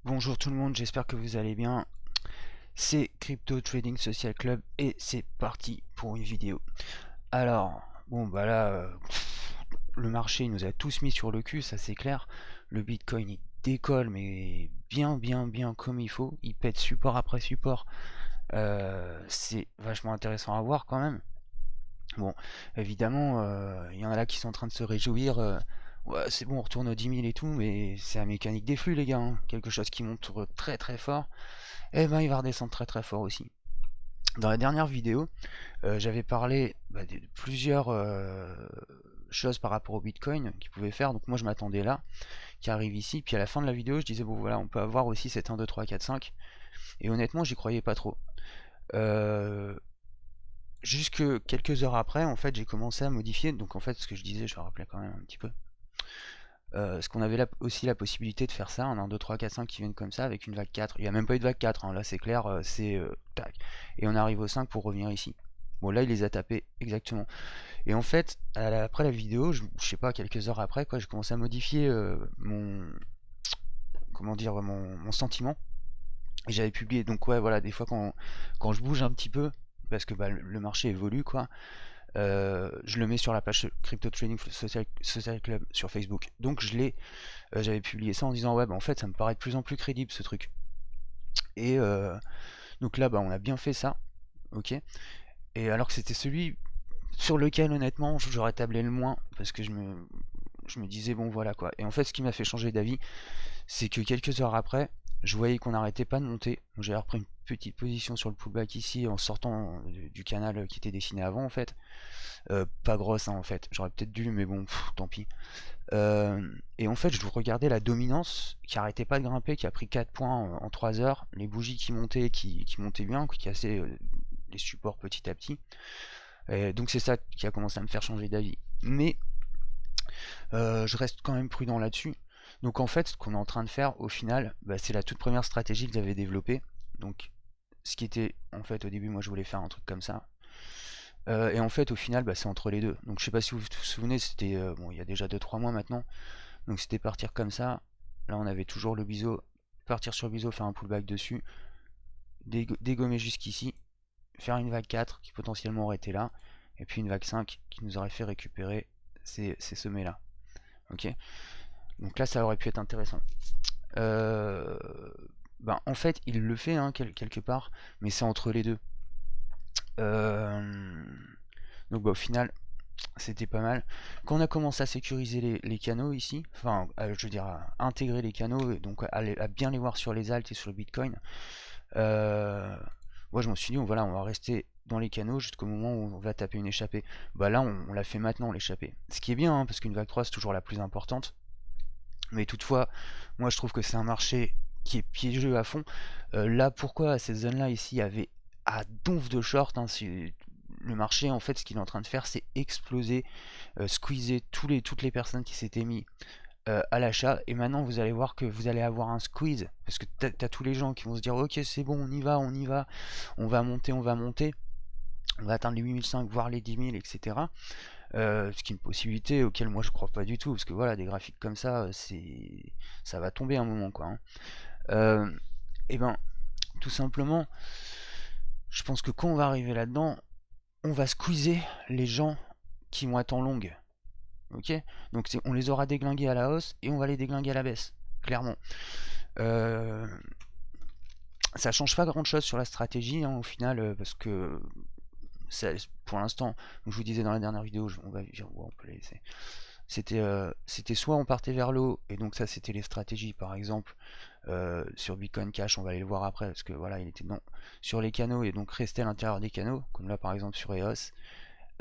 Bonjour tout le monde, j'espère que vous allez bien. C'est Crypto Trading Social Club et c'est parti pour une vidéo. Alors, bon bah là, le marché il nous a tous mis sur le cul, ça c'est clair. Le Bitcoin il décolle mais bien comme il faut. Il pète support après support. C'est vachement intéressant à voir quand même. Bon, évidemment, il y en a là qui sont en train de se réjouir. Ouais, c'est bon, on retourne aux 10 000 et tout, mais c'est la mécanique des flux, les gars, hein. Quelque chose qui monte très fort, et ben il va redescendre très fort aussi. Dans la dernière vidéo, j'avais parlé de plusieurs choses par rapport au Bitcoin qu'il pouvait faire. Donc moi je m'attendais là, qui arrive ici. Puis à la fin de la vidéo, je disais bon voilà, on peut avoir aussi cette 1, 2, 3, 4, 5. Et honnêtement, j'y croyais pas trop. Euh, Jusque quelques heures après, en fait, j'ai commencé à modifier. Donc en fait, ce que je disais, je vais rappeler quand même un petit peu. Parce qu'on avait aussi la possibilité de faire ça, un 1, 2, 3, 4, 5 qui viennent comme ça avec une vague 4. Il n'y a même pas eu de vague 4, hein. Là c'est clair, c'est tac. Et on arrive au 5 pour revenir ici. Bon là il les a tapés exactement. Et en fait, après la vidéo, je sais pas, quelques heures après, quoi, j'ai commencé à modifier mon, comment dire, mon sentiment. Et j'avais publié, donc ouais voilà, des fois quand je bouge un petit peu, parce que bah, le marché évolue quoi, je le mets sur la page Crypto Trading Social Club sur Facebook. Donc j'avais publié ça en disant ouais bah en fait ça me paraît de plus en plus crédible ce truc. Et donc là bah on a bien fait ça, ok. Et alors que c'était celui sur lequel honnêtement j'aurais tablé le moins parce que je me disais bon voilà quoi. Et en fait ce qui m'a fait changer d'avis, c'est que quelques heures après, je voyais qu'on n'arrêtait pas de monter. Donc j'avais repris une petite position sur le pullback ici en sortant du canal qui était dessiné avant en fait. Pas grosse hein, en fait, j'aurais peut-être dû mais bon tant pis. Et en fait, je regardais la dominance qui arrêtait pas de grimper, qui a pris 4 points en 3 heures, les bougies qui montaient bien, qui cassaient les supports petit à petit. Et donc c'est ça qui a commencé à me faire changer d'avis. Mais je reste quand même prudent là-dessus. Donc en fait, ce qu'on est en train de faire au final, bah, c'est la toute première stratégie que j'avais développée. Donc ce qui était, en fait, au début, moi je voulais faire un truc comme ça. Et en fait, au final, bah, c'est entre les deux. Donc je sais pas si vous vous souvenez, c'était bon, il y a déjà 2-3 mois maintenant. Donc c'était partir comme ça. Là on avait toujours le biseau. Partir sur le biseau, faire un pullback dessus. Dégommer jusqu'ici. Faire une vague 4 qui potentiellement aurait été là. Et puis une vague 5 qui nous aurait fait récupérer ces sommets là. Ok. Donc là ça aurait pu être intéressant. Euh, en fait il le fait hein, quelque part. Mais c'est entre les deux. Euh, donc au final c'était pas mal. Quand on a commencé à sécuriser les canaux ici, enfin, je veux dire, à intégrer les canaux, et donc à bien les voir sur les alts et sur le Bitcoin, euh, moi je me suis dit, voilà, on va rester dans les canaux jusqu'au moment où on va taper une échappée. Bah là, on l'a fait maintenant, l'échappée. Ce qui est bien, hein, parce qu'une vague 3 c'est toujours la plus importante. Mais toutefois, moi je trouve que c'est un marché qui est piégeux à fond. Là, pourquoi cette zone-là ici avait à donf de short, hein, le marché en fait ce qu'il est en train de faire c'est exploser, squeezer toutes les personnes qui s'étaient mis à l'achat, et maintenant vous allez voir que vous allez avoir un squeeze parce que t'as tous les gens qui vont se dire ok c'est bon on y va, on va monter, on va atteindre les 8005 voire les 10 000 etc. Ce qui est une possibilité auquel moi je crois pas du tout parce que voilà des graphiques comme ça ça va tomber un moment quoi, hein. Euh, et ben tout simplement je pense que quand on va arriver là-dedans on va squeezer les gens qui vont être en longue. Ok. Donc on les aura déglingués à la hausse et on va les déglinguer à la baisse, clairement. Euh, Ça change pas grand chose sur la stratégie hein, au final, parce que pour l'instant, comme je vous disais dans la dernière vidéo, on peut les laisser. C'était soit on partait vers le haut, et donc ça c'était les stratégies, par exemple sur Bitcoin Cash, on va aller le voir après, parce que voilà, il était sur les canaux et donc restait à l'intérieur des canaux, comme là par exemple sur EOS.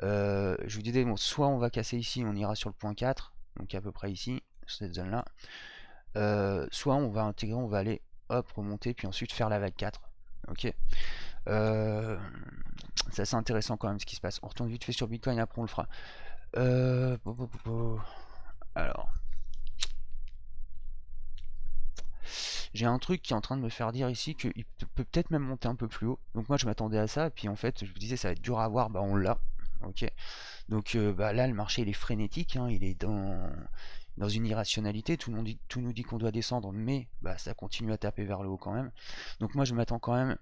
Je vous disais, bon, soit on va casser ici, on ira sur le point 4, donc à peu près ici, cette zone là, soit on va intégrer, on va aller hop remonter puis ensuite faire la vague 4. Ok. euh, c'est assez intéressant quand même ce qui se passe. On retourne vite fait sur Bitcoin et après on le fera. Alors j'ai un truc qui est en train de me faire dire ici qu'il peut peut-être même monter un peu plus haut, donc moi je m'attendais à ça et puis en fait je vous disais ça va être dur à voir, bah on l'a. Ok. Donc là le marché il est frénétique hein, dans une irrationalité. Tout nous dit qu'on doit descendre, mais bah, ça continue à taper vers le haut quand même. Donc moi je m'attends quand même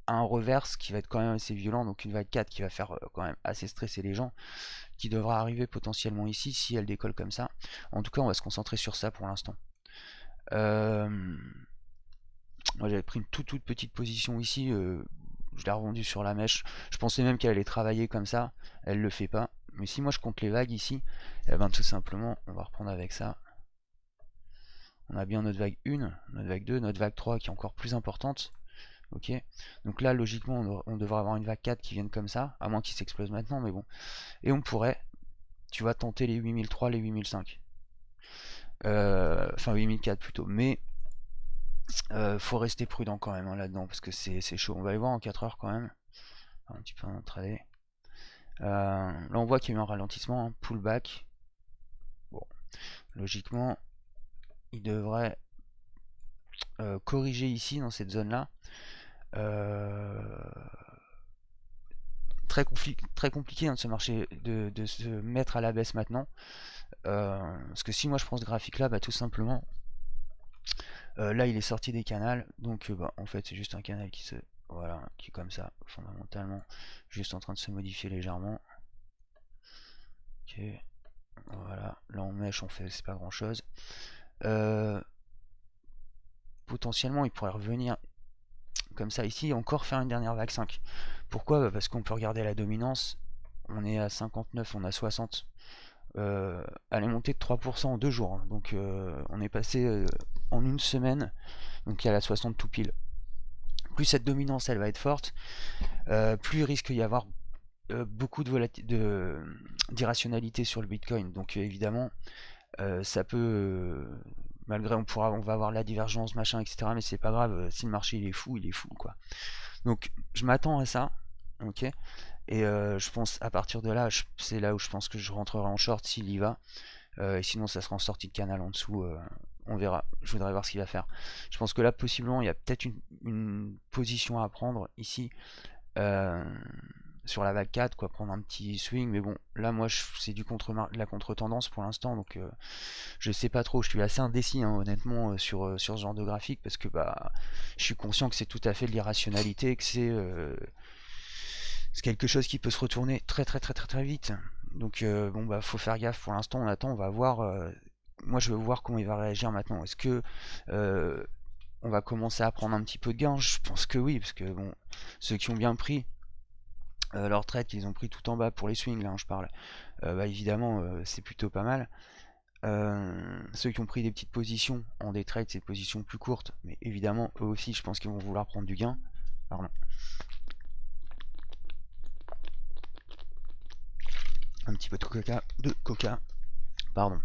à un reverse qui va être quand même assez violent, donc une vague 4 qui va faire quand même assez stresser les gens, qui devra arriver potentiellement ici si elle décolle comme ça. En tout cas on va se concentrer sur ça pour l'instant. Moi j'avais pris une toute petite position ici, je l'ai revendue sur la mèche. Je pensais même qu'elle allait travailler comme ça, elle le fait pas. Mais si moi je compte les vagues ici, eh ben tout simplement on va reprendre avec ça. On a bien notre vague 1, notre vague 2, notre vague 3 qui est encore plus importante. Ok, donc là logiquement on devrait avoir une vague 4 qui vienne comme ça, à moins qu'il s'explose maintenant, mais bon. Et on pourrait, tu vas tenter les 8003, les 8005. Enfin 8004 plutôt, mais faut rester prudent quand même hein, là-dedans, parce que c'est chaud. On va aller voir en 4 heures quand même, un petit peu en trader. Là on voit qu'il y a eu un ralentissement, hein, pullback. Bon, logiquement, il devrait corriger ici dans cette zone là. Très compliqué hein, de de se mettre à la baisse maintenant. Parce que si moi je prends ce graphique là, bah, tout simplement, là il est sorti des canals, donc bah, en fait c'est juste un canal qui se, voilà, qui est comme ça, fondamentalement, juste en train de se modifier légèrement. Ok, voilà, là en mèche on fait, c'est pas grand chose. Potentiellement il pourrait revenir comme ça ici et encore faire une dernière vague 5. Pourquoi? Bah, parce qu'on peut regarder la dominance, on est à 59, on a 60. Elle est montée de 3% en 2 jours, hein. Donc on est passé en une semaine, donc il y a la 60 tout pile. Plus cette dominance elle va être forte, plus il risque d'y avoir beaucoup d'irrationalité sur le Bitcoin. Donc évidemment, ça peut, malgré on va avoir la divergence machin etc. Mais c'est pas grave, si le marché il est fou quoi. Donc je m'attends à ça, ok. Et je pense à partir de là, c'est là où je pense que je rentrerai en short s'il y va. Et sinon ça sera en sortie de canal en dessous, on verra. Je voudrais voir ce qu'il va faire. Je pense que là possiblement il y a peut-être une position à prendre ici. Sur la vague 4 quoi, prendre un petit swing, mais bon là moi c'est du la contre-tendance pour l'instant, donc je sais pas trop, je suis assez indécis hein, honnêtement sur ce genre de graphique, parce que bah je suis conscient que c'est tout à fait de l'irrationalité, que c'est quelque chose qui peut se retourner très vite. Donc bon bah faut faire gaffe pour l'instant, on attend, on va voir. Moi je veux voir comment il va réagir maintenant. Est-ce que on va commencer à prendre un petit peu de gain? Je pense que oui, parce que bon, ceux qui ont bien pris leur trade qu'ils ont pris tout en bas pour les swings, là hein, je parle, bah évidemment c'est plutôt pas mal. Ceux qui ont pris des petites positions en day trade, c'est des positions plus courtes, mais évidemment eux aussi je pense qu'ils vont vouloir prendre du gain. Pardon. Un petit peu de coca, pardon.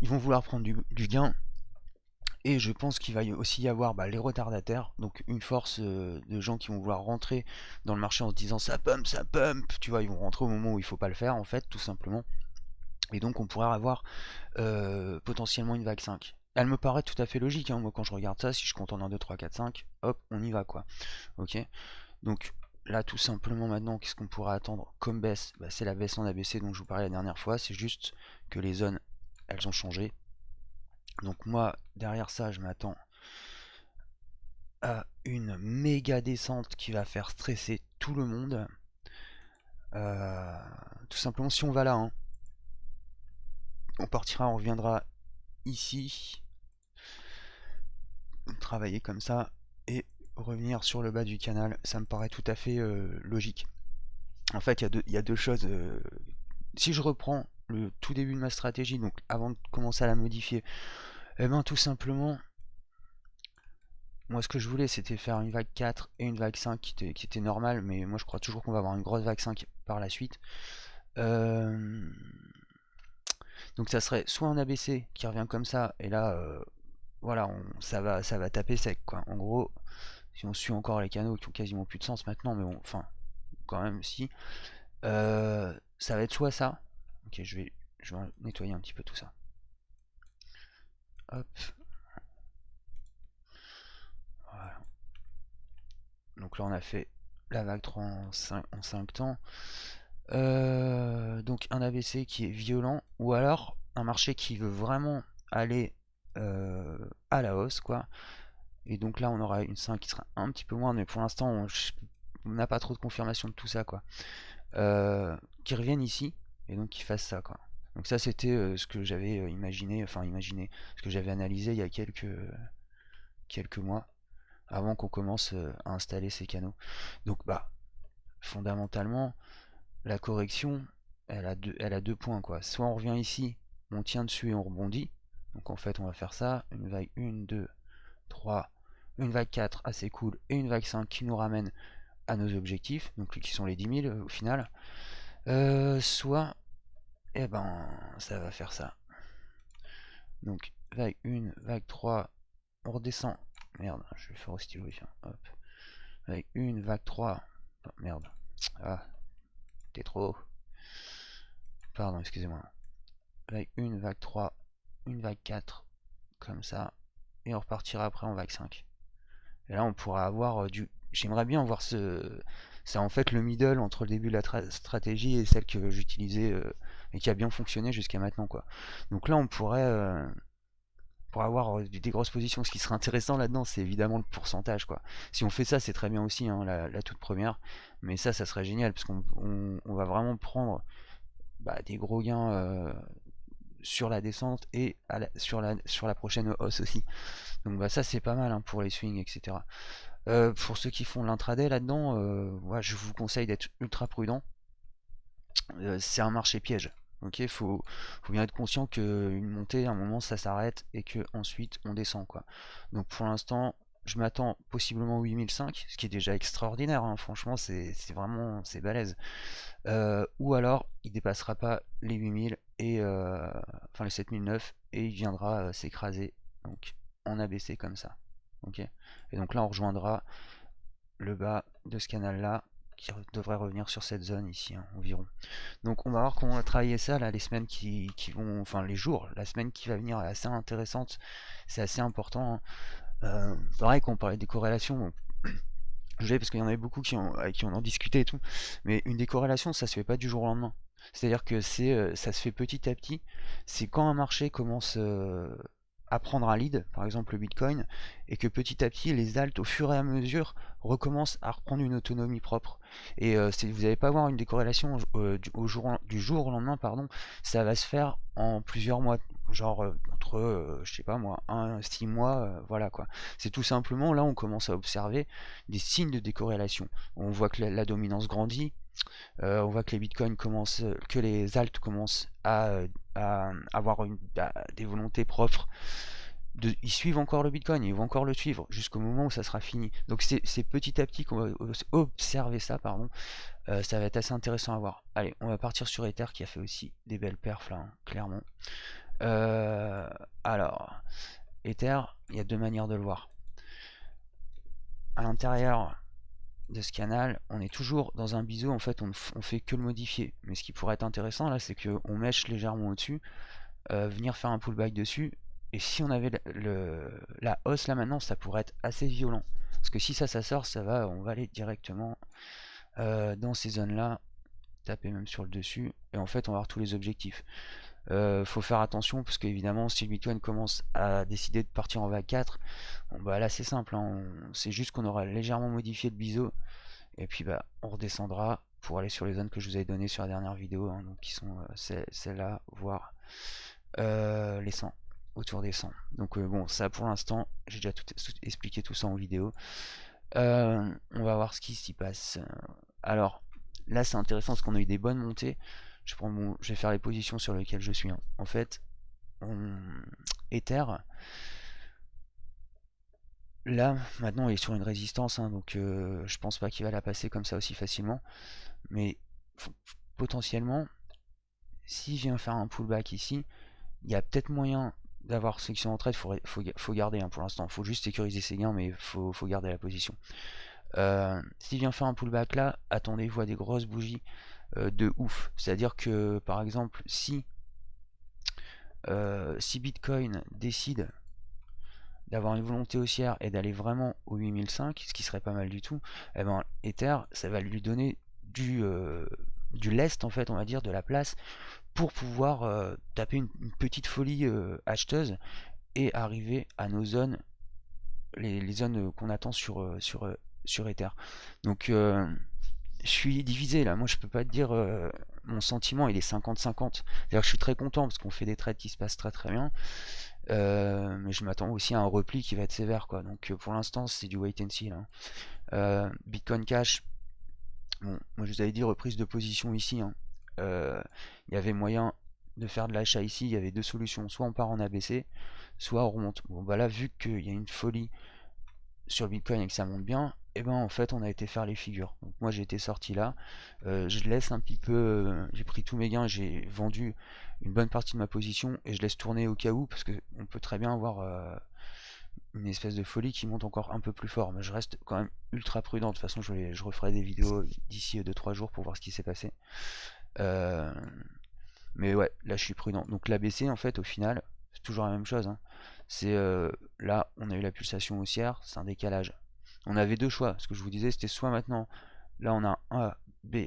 Ils vont vouloir prendre du gain. Et je pense qu'il va aussi y avoir bah, les retardataires, donc une force de gens qui vont vouloir rentrer dans le marché en se disant ça pump, tu vois, ils vont rentrer au moment où il faut pas le faire en fait, tout simplement. Et donc on pourrait avoir potentiellement une vague 5. Elle me paraît tout à fait logique, hein. Moi quand je regarde ça, si je compte en 1, 2, 3, 4, 5, hop, on y va quoi. Ok. Donc là tout simplement maintenant, qu'est-ce qu'on pourrait attendre comme baisse? Bah, c'est la baisse en ABC dont je vous parlais la dernière fois, c'est juste que les zones, elles ont changé. Donc moi, derrière ça, je m'attends à une méga descente qui va faire stresser tout le monde. Tout simplement, si on va là, hein, on partira, on reviendra ici, travailler comme ça, et revenir sur le bas du canal. Ça me paraît tout à fait logique. En fait, il y a deux choses. Si je reprends le tout début de ma stratégie, donc avant de commencer à la modifier, eh ben tout simplement, moi ce que je voulais c'était faire une vague 4 et une vague 5 qui était normale, mais moi je crois toujours qu'on va avoir une grosse vague 5 par la suite. Donc ça serait soit un ABC qui revient comme ça, et là voilà, ça va taper sec quoi. En gros, si on suit encore les canaux qui ont quasiment plus de sens maintenant, mais bon, enfin, quand même si. Ça va être soit ça. Ok, je vais nettoyer un petit peu tout ça. Hop. Voilà. Donc là on a fait la vague 3 en 5 temps. Donc un ABC qui est violent, ou alors un marché qui veut vraiment aller à la hausse, quoi. Et donc là, on aura une 5 qui sera un petit peu moins, mais pour l'instant, on n'a pas trop de confirmation de tout ça, quoi. Qui reviennent ici, et donc qui fassent ça, quoi. Donc ça, c'était ce que j'avais imaginé, ce que j'avais analysé il y a quelques mois, avant qu'on commence à installer ces canaux. Donc, bah, fondamentalement, la correction, elle a deux points, quoi. Soit on revient ici, on tient dessus et on rebondit. Donc en fait, on va faire ça, une vague 1, 2, 3, une vague 4 assez cool, et une vague 5 qui nous ramène à nos objectifs, donc qui sont les 10 000 au final. Soit, eh ben, ça va faire ça. Donc, vague 1, vague 3, on redescend. Merde, je vais faire au stylo, tiens, hop. Vague 1, vague 3. Oh, merde. Ah, t'es trop haut. Pardon, excusez-moi. Vague 1, vague 3, une vague 4, comme ça. Et on repartira après en vague 5. Et là, on pourra avoir du... J'aimerais bien voir ce... C'est en fait le middle entre le début de la stratégie et celle que j'utilisais et qui a bien fonctionné jusqu'à maintenant, quoi. Donc là, on pourrait avoir des grosses positions. Ce qui serait intéressant là-dedans, c'est évidemment le pourcentage, quoi. Si on fait ça, c'est très bien aussi, hein, la toute première. Mais ça serait génial parce qu'on va vraiment prendre des gros gains sur la descente et sur la prochaine hausse aussi. Donc ça c'est pas mal, hein, pour les swings, etc. Pour ceux qui font l'intraday là-dedans, je vous conseille d'être ultra prudent. C'est un marché piège. Ok, faut bien être conscient qu'une montée, à un moment, ça s'arrête et que ensuite on descend, quoi. Donc pour l'instant, je m'attends possiblement 8005, ce qui est déjà extraordinaire, hein. Franchement, c'est vraiment c'est balèze. Ou alors, il dépassera pas les 8000 et enfin les 7009 et il viendra s'écraser donc en ABC comme ça. Ok. Et donc là, on rejoindra le bas de ce canal là qui devrait revenir sur cette zone ici, hein, environ. Donc on va voir comment on va travailler ça là, les semaines qui vont, enfin les jours, la semaine qui va venir est assez intéressante, c'est assez important, hein. Pareil, quand on parlait des corrélations, bon, parce qu'il y en avait beaucoup avec qui on en discutait et tout, mais une décorrélation, ça se fait pas du jour au lendemain. C'est-à-dire que ça se fait petit à petit. C'est quand un marché commence à prendre un lead, par exemple le Bitcoin, et que petit à petit les alts, au fur et à mesure, recommencent à reprendre une autonomie propre. Et vous n'allez pas avoir une décorrélation du jour au lendemain, pardon. Ça va se faire en plusieurs mois, genre entre, je sais pas moi, 6 mois, voilà quoi. C'est tout simplement là on commence à observer des signes de décorrélation. On voit que la dominance grandit, on voit que les bitcoins commencent, que les alts commencent à avoir des volontés propres. Ils suivent encore le bitcoin, ils vont encore le suivre jusqu'au moment où ça sera fini. Donc c'est petit à petit qu'on va observer ça, pardon. Ça va être assez intéressant à voir. Allez, on va partir sur Ether qui a fait aussi des belles perfs là, hein, clairement. Alors, Ether, il y a deux manières de le voir. À l'intérieur de ce canal, on est toujours dans un biseau, en fait on fait que le modifier. Mais ce qui pourrait être intéressant là, c'est qu'on mèche légèrement au-dessus, venir faire un pullback dessus, et si on avait la hausse là maintenant, ça pourrait être assez violent. Parce que si ça sort, on va aller directement dans ces zones là, taper même sur le dessus, et en fait on va avoir tous les objectifs. Faut faire attention parce qu'évidemment si le Bitcoin commence à décider de partir en vague 4, bon, là c'est simple, hein, c'est juste qu'on aura légèrement modifié le biseau et puis on redescendra pour aller sur les zones que je vous avais données sur la dernière vidéo, hein, donc qui sont celles-là, voire les 100, autour des 100. Donc bon, ça pour l'instant, j'ai déjà tout expliqué tout ça en vidéo. On va voir ce qui s'y passe. Alors là c'est intéressant parce qu'on a eu des bonnes montées. Je vais faire les positions sur lesquelles je suis, hein. En fait, Ether, là maintenant il est sur une résistance, hein, donc je pense pas qu'il va la passer comme ça aussi facilement. Mais potentiellement, s'il vient faire un pullback ici, il y a peut-être moyen d'avoir ceux qui sont en trade. Faut garder, hein, pour l'instant. Faut juste sécuriser ses gains, mais faut garder la position. S'il vient faire un pullback là, attendez-vous à des grosses bougies de ouf. C'est-à-dire que par exemple, si Bitcoin décide d'avoir une volonté haussière et d'aller vraiment au 8005, ce qui serait pas mal du tout, eh ben Ether, ça va lui donner du lest en fait, on va dire, de la place, pour pouvoir taper une petite folie acheteuse et arriver à nos zones, les zones qu'on attend sur Ether. Donc je suis divisé là, moi je peux pas te dire, mon sentiment il est 50-50. D'ailleurs je suis très content parce qu'on fait des trades qui se passent très très bien, mais je m'attends aussi à un repli qui va être sévère quoi. Donc pour l'instant c'est du wait and see là. Bitcoin Cash, bon, moi je vous avais dit reprise de position ici, hein. Il y avait moyen de faire de l'achat ici, il y avait deux solutions, soit on part en ABC, soit on remonte. Bon bah là vu qu'il y a une folie sur le Bitcoin et que ça monte bien, et ben en fait on a été faire les figures. Donc moi j'ai été sorti là, je laisse un petit peu, j'ai pris tous mes gains, j'ai vendu une bonne partie de ma position et je laisse tourner au cas où parce que on peut très bien avoir une espèce de folie qui monte encore un peu plus fort. Mais je reste quand même ultra prudent. De toute façon je referai des vidéos d'ici 2-3 jours pour voir ce qui s'est passé. Euh, mais ouais, là je suis prudent. Donc l'ABC en fait au final, c'est toujours la même chose, hein. C'est là on a eu la pulsation haussière, c'est un décalage. On avait deux choix, ce que je vous disais c'était soit maintenant, là on a A, B,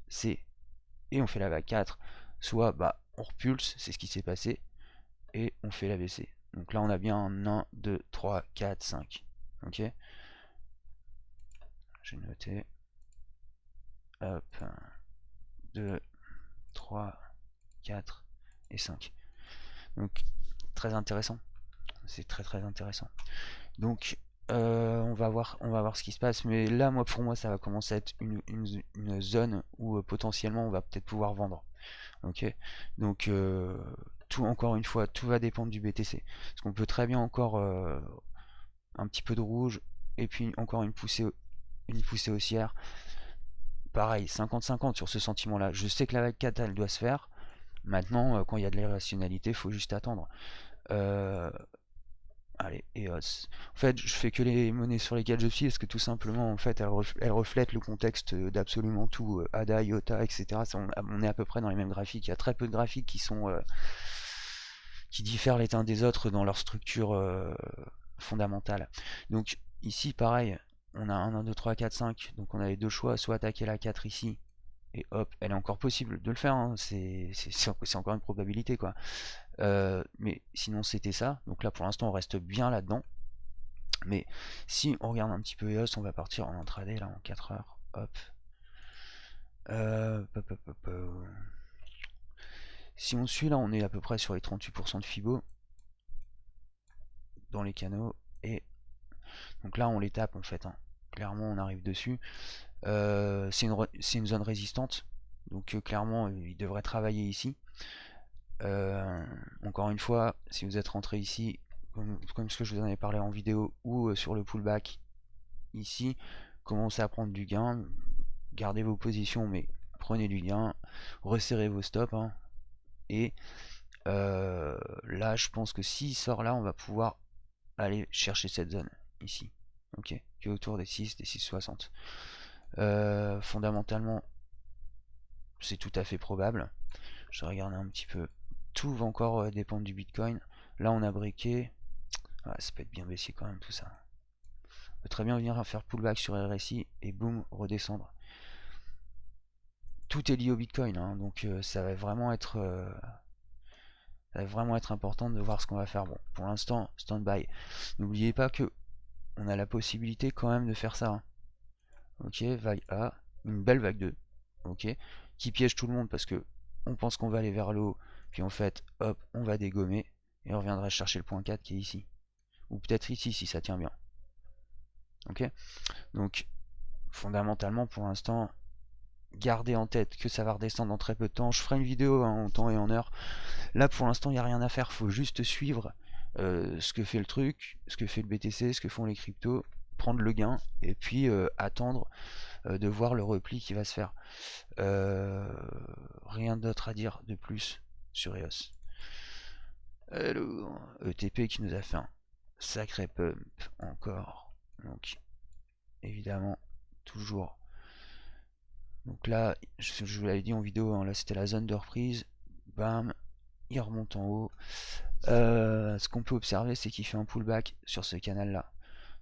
C et on fait la vague 4, soit bah on repulse, c'est ce qui s'est passé, et on fait l'ABC. Donc là on a bien un 1, 2, 3, 4, 5. Ok, j'ai noté. Hop, 2, 3, 4 et 5. Donc très intéressant. C'est très très intéressant. Donc on va voir ce qui se passe. Mais là, moi pour moi, ça va commencer à être une zone où potentiellement on va peut-être pouvoir vendre. Ok. Donc tout encore une fois, tout va dépendre du BTC. Parce qu'on peut très bien encore un petit peu de rouge et puis encore une poussée haussière. Pareil, 50-50 sur ce sentiment-là. Je sais que la vague 4 elle doit se faire. Maintenant, quand il y a de l'irrationalité, il faut juste attendre. Euh, Allez, EOS. En fait, je fais que les monnaies sur lesquelles je suis parce que tout simplement, en fait, elles reflètent le contexte d'absolument tout, ADA, IOTA, etc. On est à peu près dans les mêmes graphiques. Il y a très peu de graphiques qui sont qui diffèrent les uns des autres dans leur structure fondamentale. Donc ici, pareil, on a 1, 2, 3, 4, 5. Donc on a les deux choix, soit attaquer la 4 ici, et hop, elle est encore possible de le faire, hein. C'est encore une probabilité quoi. Mais sinon c'était ça, donc là pour l'instant on reste bien là-dedans. Mais si on regarde un petit peu EOS, on va partir en intraday là en 4 heures. Hop. Hop, hop, hop, hop. Si on suit là, on est à peu près sur les 38% de Fibo dans les canaux. Et donc là on les tape en fait, hein. Clairement on arrive dessus. C'est une zone résistante. Donc clairement il devrait travailler ici. Encore une fois, si vous êtes rentré ici, comme ce que je vous en ai parlé en vidéo, ou sur le pullback ici, commencez à prendre du gain, gardez vos positions, mais prenez du gain, resserrez vos stops, hein. Et là, je pense que s'il sort là, on va pouvoir aller chercher cette zone ici, ok, qui est autour des 6, des 6,60. Fondamentalement, c'est tout à fait probable. Je vais regarder un petit peu. Tout va encore dépendre du Bitcoin. Là, on a briqué. Ah, ça peut être bien baissier quand même tout ça. On peut très bien venir faire pullback sur RSI et boum, redescendre. Tout est lié au Bitcoin, hein, donc ça va vraiment être important de voir ce qu'on va faire. Bon, pour l'instant, stand-by. N'oubliez pas que on a la possibilité quand même de faire ça, hein. Ok, vague A, une belle vague 2, ok, qui piège tout le monde parce que on pense qu'on va aller vers le haut, puis en fait, hop, on va dégommer et on reviendra chercher le point 4 qui est ici. Ou peut-être ici si ça tient bien. Ok, donc fondamentalement pour l'instant, gardez en tête que ça va redescendre dans très peu de temps. Je ferai une vidéo, hein, en temps et en heure. Là pour l'instant il n'y a rien à faire, faut juste suivre ce que fait le truc, ce que fait le BTC, ce que font les cryptos, prendre le gain et puis attendre de voir le repli qui va se faire. Rien d'autre à dire de plus sur EOS. Alors, ETP qui nous a fait un sacré pump encore. Donc évidemment toujours. Donc là, je vous l'avais dit en vidéo, hein, là c'était la zone de reprise. Bam, il remonte en haut. Ce qu'on peut observer, c'est qu'il fait un pullback sur ce canal là.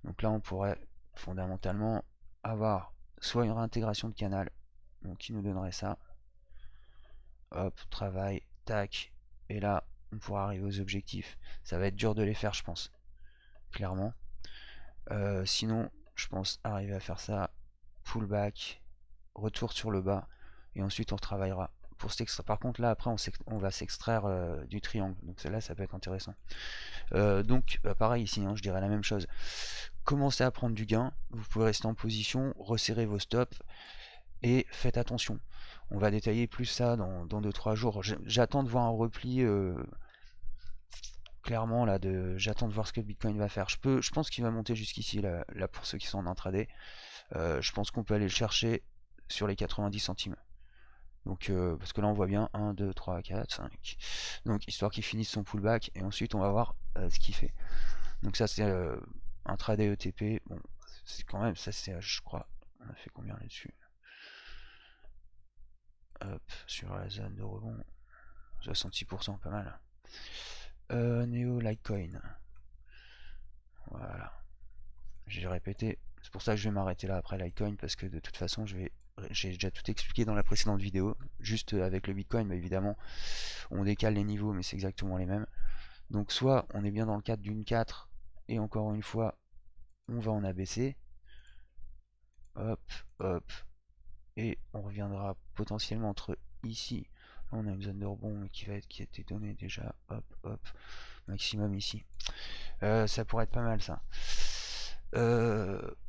Donc là on pourrait fondamentalement avoir soit une réintégration de canal, donc qui nous donnerait ça, hop, travail, tac, et là on pourra arriver aux objectifs. Ça va être dur de les faire, je pense, clairement. Sinon, je pense arriver à faire ça, pullback, retour sur le bas, et ensuite on travaillera pour s'extraire. Par contre là après on va s'extraire du triangle, donc celle-là ça peut être intéressant. Donc pareil ici, hein, je dirais la même chose. Commencez à prendre du gain, vous pouvez rester en position, resserrer vos stops et faites attention. On va détailler plus ça dans 2-3 jours. J'attends de voir un repli clairement là, j'attends de voir ce que le Bitcoin va faire. Je pense qu'il va monter jusqu'ici là pour ceux qui sont en intraday. Je pense qu'on peut aller le chercher sur les 90 centimes. Donc parce que là on voit bien 1, 2, 3, 4, 5. Donc histoire qu'il finisse son pullback et ensuite on va voir ce qu'il fait. Donc ça c'est un trade ETP. Bon, c'est quand même, ça c'est je crois. On a fait combien là-dessus? Hop, sur la zone de rebond. 66%, pas mal. Neo Litecoin. Voilà. J'ai répété. C'est pour ça que je vais m'arrêter là après Litecoin parce que de toute façon j'ai déjà tout expliqué dans la précédente vidéo. Juste avec le Bitcoin, mais évidemment on décale les niveaux mais c'est exactement les mêmes. Donc soit on est bien dans le cadre d'une 4 et encore une fois on va en abaisser. Hop, hop. Et on reviendra potentiellement entre ici. Là on a une zone de rebond qui a été donnée déjà. Hop, hop. Maximum ici. Ça pourrait être pas mal ça.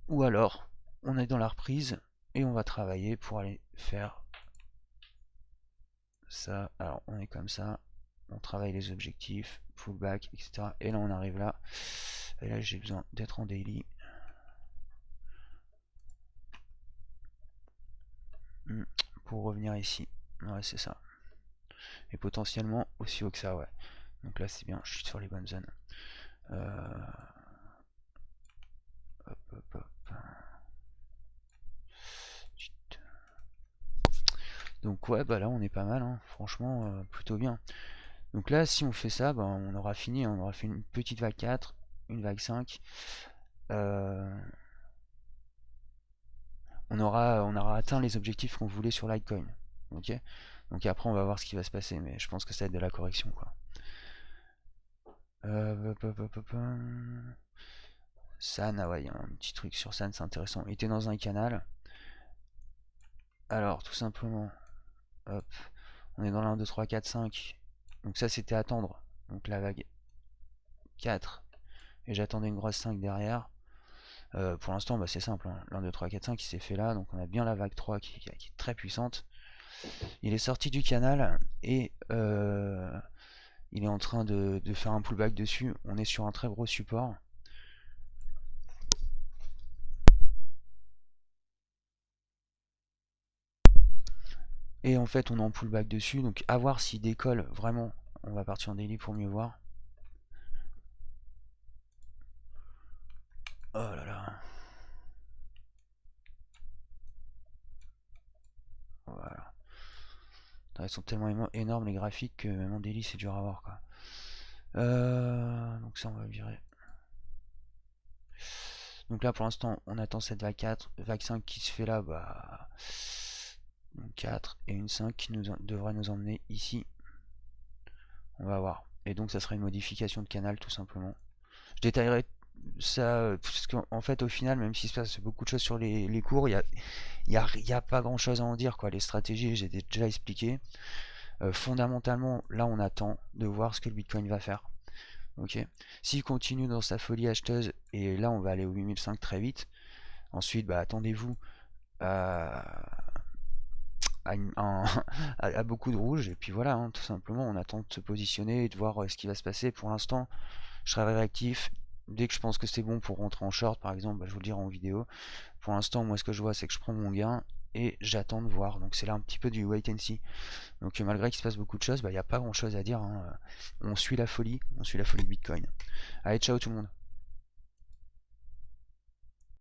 Ou alors on est dans la reprise et on va travailler pour aller faire ça. Alors on est comme ça, on travaille les objectifs, pullback, etc. Et là on arrive là, et là j'ai besoin d'être en daily. Pour revenir ici. Ouais, c'est ça. Et potentiellement aussi haut que ça, ouais. Donc là c'est bien, je suis sur les bonnes zones. Hop, hop, hop. Donc ouais, bah là on est pas mal, hein. Franchement plutôt bien. Donc là si on fait ça, bah, on aura fini, on aura fait une petite vague 4, une vague 5. On aura atteint les objectifs qu'on voulait sur Litecoin. Ok. Donc après on va voir ce qui va se passer, mais je pense que ça va être de la correction quoi. San, ah ouais, il y a un petit truc sur San, c'est intéressant. Il était dans un canal. Alors tout simplement, hop, on est dans l'1, 2, 3, 4, 5. Donc ça c'était attendre. Donc la vague 4. Et j'attendais une grosse 5 derrière. Pour l'instant bah, c'est simple, hein. L'1, 2, 3, 4, 5 qui s'est fait là. Donc on a bien la vague 3 qui est très puissante. Il est sorti du canal et il est en train de faire un pullback dessus. On est sur un très gros support. Et en fait on est en pullback dessus. Donc à voir s'il décolle vraiment. On va partir en daily pour mieux voir. Oh là là. Voilà. Ils sont tellement énormes les graphiques que même en daily c'est dur à voir quoi. Donc ça on va le virer. Donc là pour l'instant on attend cette vague 4, vague 5 qui se fait là, bah 4 et une 5 qui devrait nous emmener ici. On va voir. Et donc ça sera une modification de canal tout simplement. Je détaillerai ça parce qu'en fait au final même s'il se passe beaucoup de choses sur les cours, il y a pas grand chose à en dire quoi. Les stratégies j'ai déjà expliqué. Fondamentalement là on attend de voir ce que le Bitcoin va faire. Ok. S'il continue dans sa folie acheteuse, et là on va aller au 8005 très vite, ensuite bah, attendez-vous à beaucoup de rouge, et puis voilà, hein, tout simplement on attend de se positionner et de voir ce qui va se passer. Pour l'instant je serai réactif. Dès que je pense que c'est bon pour rentrer en short par exemple, bah, je vous le dirai en vidéo. Pour l'instant moi ce que je vois c'est que je prends mon gain et j'attends de voir, donc c'est là un petit peu du wait and see. Donc malgré qu'il se passe beaucoup de choses, il n'y a pas grand chose à dire, hein. On suit la folie Bitcoin. Allez, ciao tout le monde.